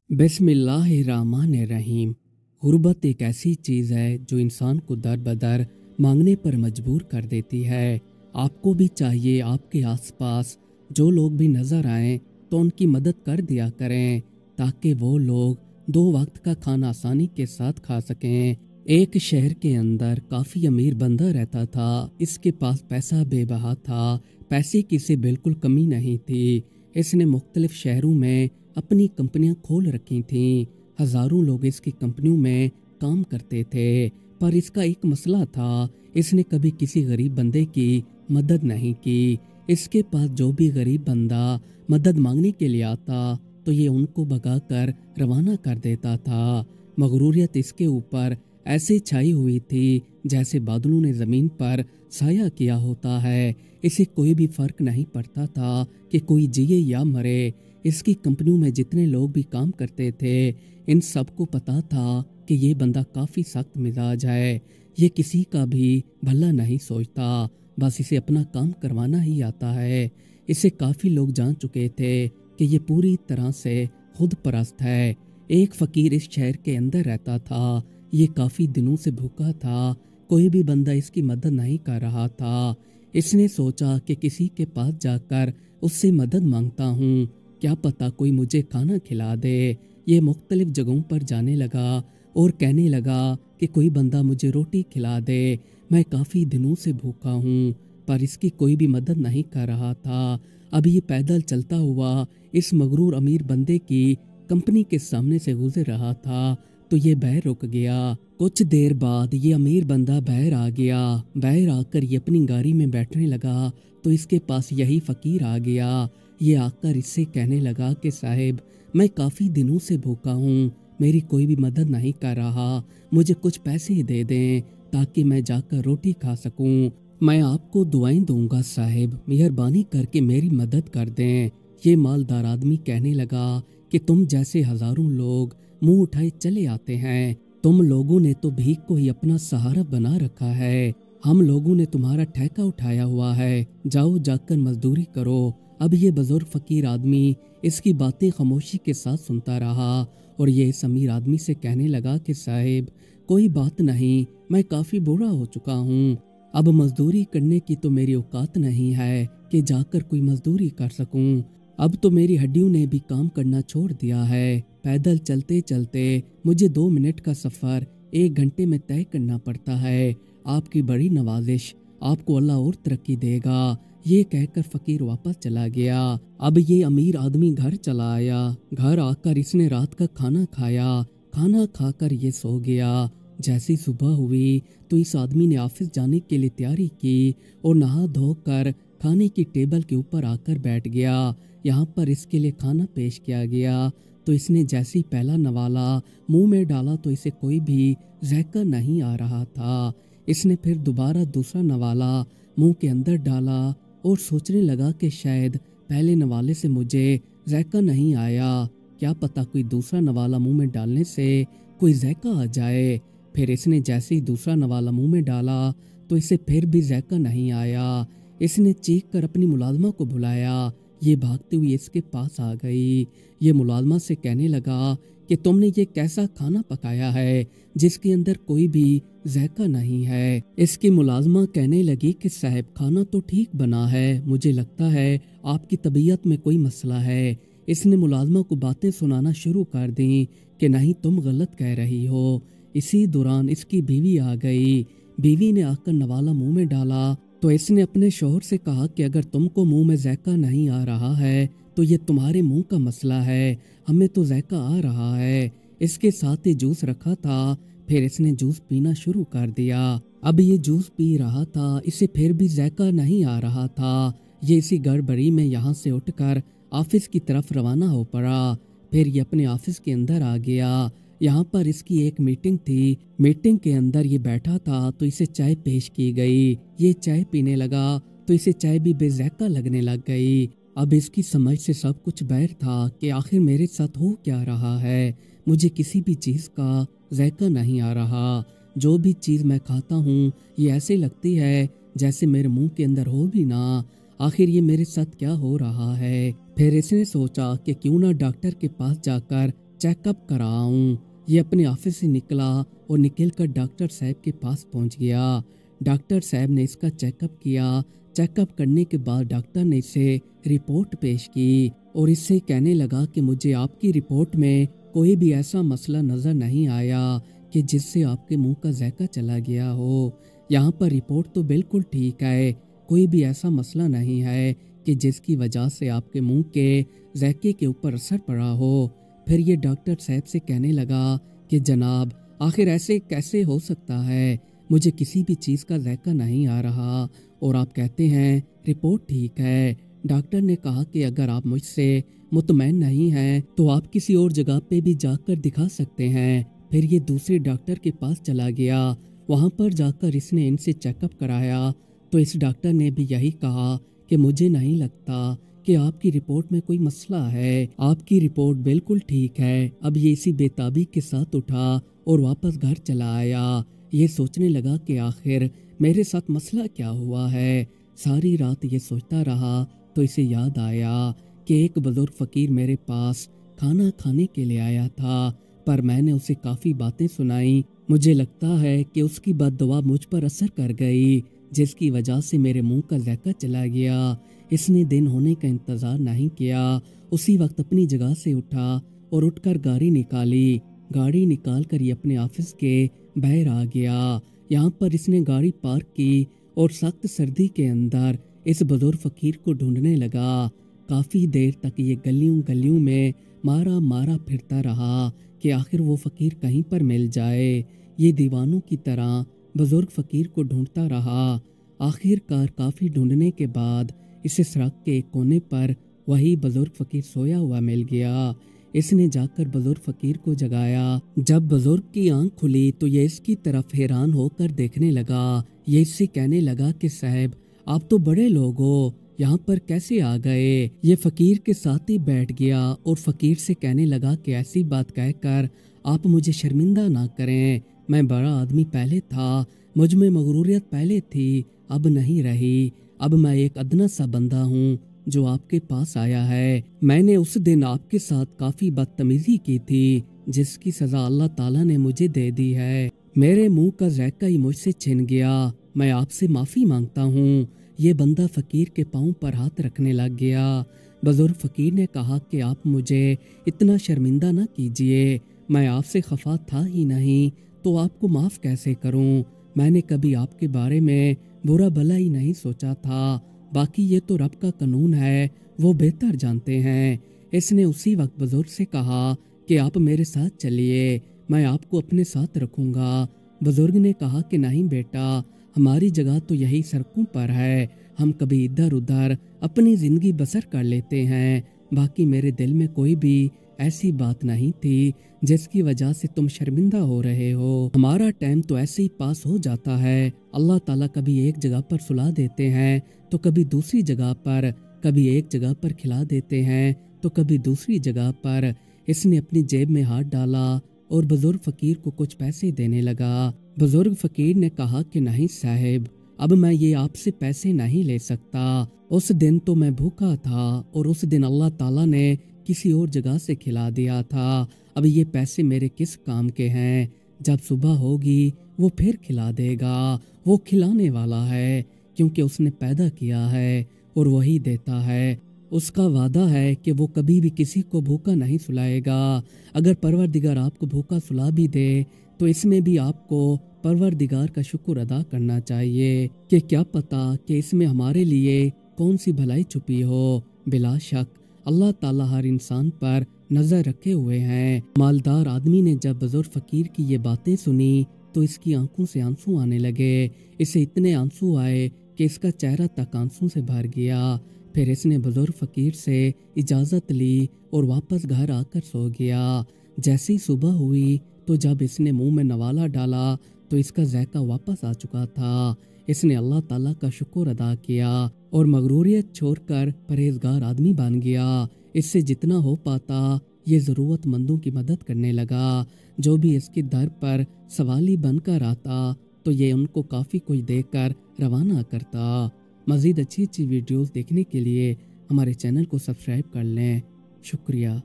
बिस्मिल्लाहिर्रहमानिर्रहीम। गुर्बत एक ऐसी चीज़ है जो इंसान को दर बदर मांगने पर मजबूर कर देती है। आपको भी चाहिए आपके आसपास जो लोग भी नज़र आएं तो उनकी मदद कर दिया करें ताकि वो लोग दो वक्त का खाना आसानी के साथ खा सकें। एक शहर के अंदर काफ़ी अमीर बंदा रहता था। इसके पास पैसा बेबहा था। पैसे की से बिल्कुल कमी नहीं थी। इसने मुख्तलिफ शहरों में अपनी कंपनियां खोल रखी थीं। हजारों लोग इसकी कंपनियों में काम करते थे, पर इसका एक मसला था। इसने कभी किसी गरीब बंदे की मदद नहीं की। इसके पास जो भी गरीब बंदा मदद मांगने के लिए आता तो ये उनको भगाकर रवाना कर देता था। मगरूरियत इसके ऊपर ऐसे छाई हुई थी जैसे बादलों ने जमीन पर साया किया होता है। इसे कोई भी फर्क नहीं पड़ता था कि कोई जिए या मरे। इसकी कंपनियों में जितने लोग भी काम करते थे, इन सबको पता था कि ये बंदा काफ़ी सख्त मिजाज है। ये किसी का भी भला नहीं सोचता, बस इसे अपना काम करवाना ही आता है। इसे काफ़ी लोग जान चुके थे कि ये पूरी तरह से खुद परस्त है। एक फ़कीर इस शहर के अंदर रहता था। ये काफ़ी दिनों से भूखा था। कोई भी बंदा इसकी मदद नहीं कर रहा था। इसने सोचा कि किसी के पास जाकर उससे मदद मांगता हूँ, क्या पता कोई मुझे खाना खिला दे। ये मुख्तलिफ जगहों पर जाने लगा और कहने लगा कि कोई बंदा मुझे रोटी खिला दे, मैं काफ़ी दिनों से भूखा हूँ। पर इसकी कोई भी मदद नहीं कर रहा था। अब ये पैदल चलता हुआ इस मगरूर अमीर बंदे की कंपनी के सामने से गुजर रहा था तो ये बहर रुक गया। कुछ देर बाद ये अमीर बंदा बहर आ गया। बहर आकर ये अपनी गाड़ी में बैठने लगा तो इसके पास यही फ़कीर आ गया। ये आकर इससे कहने लगा कि साहिब, मैं काफ़ी दिनों से भूखा हूँ, मेरी कोई भी मदद नहीं कर रहा, मुझे कुछ पैसे दे दें ताकि मैं जाकर रोटी खा सकूँ। मैं आपको दुआएं दूंगा साहिब, मेहरबानी करके मेरी मदद कर दें। ये मालदार आदमी कहने लगा कि तुम जैसे हजारों लोग मुंह उठाए चले आते हैं। तुम लोगों ने तो भीख को ही अपना सहारा बना रखा है। हम लोगों ने तुम्हारा ठेका उठाया हुआ है, जाओ जाकर मजदूरी करो। अब ये बुजुर्ग फकीर आदमी इसकी बातें खामोशी के साथ सुनता रहा और ये इस अमीर आदमी से कहने लगा कि साहिब, कोई बात नहीं, मैं काफ़ी बूढ़ा हो चुका हूँ। अब मजदूरी करने की तो मेरी औकात नहीं है कि जाकर कोई मजदूरी कर सकूँ। अब तो मेरी हड्डियों ने भी काम करना छोड़ दिया है। पैदल चलते चलते मुझे 2 मिनट का सफ़र 1 घंटे में तय करना पड़ता है। आपकी बड़ी नवाजिश, आपको अल्लाह और तरक्की देगा। ये कहकर फकीर वापस चला गया। अब ये अमीर आदमी घर चला आया। घर आकर इसने रात का खाना खाया। खाना खाकर ये सो गया। जैसी सुबह हुई तो इस आदमी ने ऑफिस जाने के लिए तैयारी की और नहा धोकर खाने की टेबल के ऊपर आकर बैठ गया। यहाँ पर इसके लिए खाना पेश किया गया तो इसने जैसी पहला नवाला मुंह में डाला तो इसे कोई भी ज़ायका नहीं आ रहा था। इसने फिर दोबारा दूसरा नवाला मुंह के अंदर डाला और सोचने लगा कि शायद पहले नवाले से मुझे ज़ायका नहीं आया, क्या पता कोई दूसरा नवाला मुंह में डालने से कोई ज़ायका आ जाए। फिर इसने जैसे ही दूसरा नवाला मुंह में डाला तो इसे फिर भी ज़ायका नहीं आया। इसने चीख कर अपनी मुलाजमा को बुलाया। ये भागते हुए इसके पास आ गई। ये मुलाजमा से कहने लगा कि तुमने ये कैसा खाना पकाया है जिसके अंदर कोई भी ज़ायका नहीं है। इसकी मुलाजमा कहने लगी कि साहब, खाना तो ठीक बना है, मुझे लगता है आपकी तबीयत में कोई मसला है। इसने मुलाजमा को बातें सुनाना शुरू कर दी कि नहीं, तुम गलत कह रही हो। इसी दौरान इसकी बीवी आ गई। बीवी ने आकर नवाला मुंह में डाला तो इसने अपने शौहर से कहा कि अगर तुमको मुंह में ज़ायका नहीं आ रहा है तो ये तुम्हारे मुंह का मसला है, हमें तो ज़ायका आ रहा है। इसके साथ ही जूस रखा था। फिर इसने जूस पीना शुरू कर दिया। अब ये जूस पी रहा था, इसे फिर भी ज़ायका नहीं आ रहा था। ये इसी गड़बड़ी में यहाँ से उठकर ऑफिस की तरफ रवाना हो पड़ा। फिर ये अपने ऑफिस के अंदर आ गया। यहाँ पर इसकी एक मीटिंग थी। मीटिंग के अंदर ये बैठा था तो इसे चाय पेश की गई। ये चाय पीने लगा तो इसे चाय भी बेज़ायका लगने लग गई। अब इसकी समझ से सब कुछ बाहर था कि आखिर मेरे साथ हो क्या रहा है। मुझे किसी भी चीज़ का ज़ायका नहीं आ रहा। जो भी चीज़ मैं खाता हूँ ये ऐसे लगती है जैसे मेरे मुंह के अंदर हो भी ना। आखिर ये मेरे साथ क्या हो रहा है। फिर इसने सोचा कि क्यों ना डॉक्टर के पास जाकर चेकअप कराऊं। ये अपने ऑफिस से निकला और निकल कर डॉक्टर साहब के पास पहुंच गया। डॉक्टर साहब ने इसका चेकअप किया। चेकअप करने के बाद डॉक्टर ने इसे रिपोर्ट पेश की और इससे कहने लगा कि मुझे आपकी रिपोर्ट में कोई भी ऐसा मसला नज़र नहीं आया कि जिससे आपके मुंह का जायका चला गया हो। यहाँ पर रिपोर्ट तो बिल्कुल ठीक है, कोई भी ऐसा मसला नहीं है कि जिसकी वजह से आपके मुंह के जायके के ऊपर असर पड़ा हो। फिर ये डॉक्टर साहब से कहने लगा कि जनाब, आखिर ऐसे कैसे हो सकता है, मुझे किसी भी चीज़ का जायका नहीं आ रहा और आप कहते हैं रिपोर्ट ठीक है। डॉक्टर ने कहा कि अगर आप मुझसे मुतमईन नहीं हैं तो आप किसी और जगह पे भी जाकर दिखा सकते हैं। फिर ये दूसरे डॉक्टर के पास चला गया। वहाँ पर जाकर इसने इनसे चेकअप कराया तो इस डॉक्टर ने भी यही कहा कि मुझे नहीं लगता कि आपकी रिपोर्ट में कोई मसला है, आपकी रिपोर्ट बिल्कुल ठीक है। अब ये इसी बेताबी के साथ उठा और वापस घर चला आया। ये सोचने लगा कि आखिर मेरे साथ मसला क्या हुआ है। सारी रात ये सोचता रहा तो इसे याद आया कि एक बुजुर्ग फकीर मेरे पास खाना खाने के लिए आया था, पर मैंने उसे काफ़ी बातें सुनाई। मुझे लगता है कि उसकी बद्दुआ मुझ पर असर कर गई, जिसकी वजह से मेरे मुंह का जायका चला गया। इसने दिन होने का इंतज़ार नहीं किया, उसी वक्त अपनी जगह से उठा और उठकर गाड़ी निकाली। गाड़ी निकाल कर ये अपने ऑफिस के बाहर आ गया। यहाँ पर इसने गाड़ी पार्क की और सख्त सर्दी के अंदर इस बुजुर्ग फकीर को ढूंढने लगा। काफ़ी देर तक ये गलियों गलियों में मारा मारा फिरता रहा कि आखिर वो फकीर कहीं पर मिल जाए। ये दीवानों की तरह बुजुर्ग फकीर को ढूंढता रहा। आखिरकार काफ़ी ढूंढने के बाद इसे सड़क के एक कोने पर वही बुजुर्ग फकीर सोया हुआ मिल गया। इसने जाकर बुजुर्ग फकीर को जगाया। जब बुजुर्ग की आंख खुली तो ये इसकी तरफ हैरान होकर देखने लगा। ये इससे कहने लगा कि साहब, आप तो बड़े लोग हो, यहाँ पर कैसे आ गए। ये फकीर के साथ ही बैठ गया और फकीर से कहने लगा कि ऐसी बात कहकर आप मुझे शर्मिंदा ना करें। मैं बड़ा आदमी पहले था, मुझ में मगरूरियत पहले थी, अब नहीं रही। अब मैं एक अदना सा बंदा हूँ जो आपके पास आया है। मैंने उस दिन आपके साथ काफ़ी बदतमीजी की थी, जिसकी सज़ा अल्लाह ताला ने मुझे दे दी है। मेरे मुंह का जायका ही मुझसे छिन गया। मैं आपसे माफ़ी मांगता हूँ। ये बंदा फकीर के पाँव पर हाथ रखने लग गया। बुजुर्ग फकीर ने कहा कि आप मुझे इतना शर्मिंदा ना कीजिए, मैं आपसे खफा था ही नहीं तो आपको माफ़ कैसे करूं। मैंने कभी आपके बारे में बुरा भला ही नहीं सोचा था। बाकी ये तो रब का कानून है, वो बेहतर जानते हैं। इसने उसी वक्त बुजुर्ग से कहा कि आप मेरे साथ चलिए, मैं आपको अपने साथ रखूंगा। बुजुर्ग ने कहा कि नहीं बेटा, हमारी जगह तो यही सड़कों पर है, हम कभी इधर उधर अपनी ज़िंदगी बसर कर लेते हैं। बाकी मेरे दिल में कोई भी ऐसी बात नहीं थी जिसकी वजह से तुम शर्मिंदा हो रहे हो। हमारा टाइम तो ऐसे ही पास हो जाता है। अल्लाह ताला कभी एक जगह पर सुला देते हैं तो कभी दूसरी जगह पर, कभी एक जगह पर खिला देते हैं तो कभी दूसरी जगह पर। इसने अपनी जेब में हाथ डाला और बुजुर्ग फकीर को कुछ पैसे देने लगा। बुजुर्ग फकीर ने कहा कि नहीं साहब, अब मैं ये आपसे पैसे नहीं ले सकता। उस दिन तो मैं भूखा था और उस दिन अल्लाह ताला ने किसी और जगह से खिला दिया था। अब ये पैसे मेरे किस काम के हैं। जब सुबह होगी वो फिर खिला देगा। वो खिलाने वाला है क्योंकि उसने पैदा किया है और वही देता है। उसका वादा है कि वो कभी भी किसी को भूखा नहीं सुलाएगा। अगर परवरदिगार आपको भूखा सुला भी दे तो इसमें भी आपको परवरदिगार का शुक्र अदा करना चाहिए कि क्या पता कि इसमें हमारे लिए कौन सी भलाई छुपी हो। बिला शक अल्लाह ताला हर इंसान पर नजर रखे हुए हैं। मालदार आदमी ने जब बुजुर्ग फकीर की ये बातें सुनी तो इसकी आंखों से आंसू आने लगे। इसे इतने आंसू आए कि इसका चेहरा तक आंसू से भर गया। फिर इसने बुजुर्ग फकीर से इजाज़त ली और वापस घर आकर सो गया। जैसे ही सुबह हुई तो जब इसने मुंह में नवाला डाला तो इसका जायका वापस आ चुका था। इसने अल्लाह ताला का शुक्र अदा किया और मगरूरियत छोड़कर परहेजगार आदमी बन गया। इससे जितना हो पाता ये ज़रूरतमंदों की मदद करने लगा। जो भी इसके दर पर सवाली बनकर आता तो ये उनको काफ़ी कुछ देकर रवाना करता। मज़ीद अच्छी अच्छी वीडियोस देखने के लिए हमारे चैनल को सब्सक्राइब कर लें। शुक्रिया।